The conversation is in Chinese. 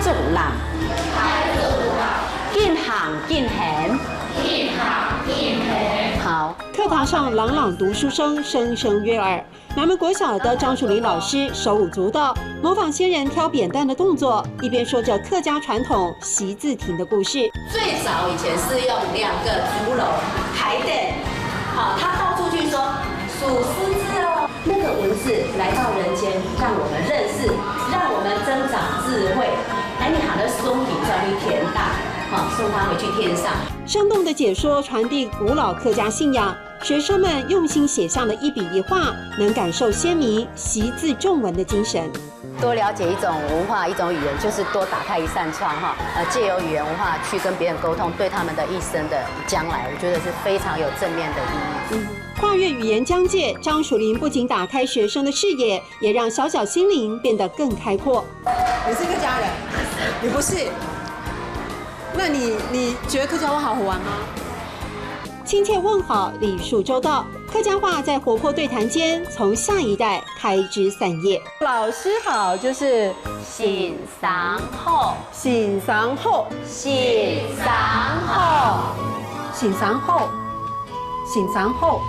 足人，进行进行，好。课堂上朗朗读书声声声悦耳，南门国小的张淑玲老师手舞足蹈，模仿先人挑扁担的动作，一边说着客家传统习字亭的故事。最早以前是用2个竹篓排等，好，他到处去说数狮子哦，那个文字来到人间，让我们认识，让我们增长智慧。哎，你好的松饼叫你田大，好，送他回去天上。生动的解说传递古老客家信仰，学生们用心写下的一笔一画，能感受先民习字重文的精神。多了解一种文化、一种语言，就是多打开一扇窗哈。借由语言文化去跟别人沟通，对他们的一生的将来，我觉得是非常有正面的意义。跨越语言疆界，张淑玲不仅打开学生的视野，也让小小心灵变得更开阔。你是客家人，你不是？那你觉得客家话好玩吗？亲切问好，礼数周到，客家话在活泼对谈间从下一代开枝散叶。老师好，就是欣赏好，欣赏好，欣赏好，欣赏后，欣赏后。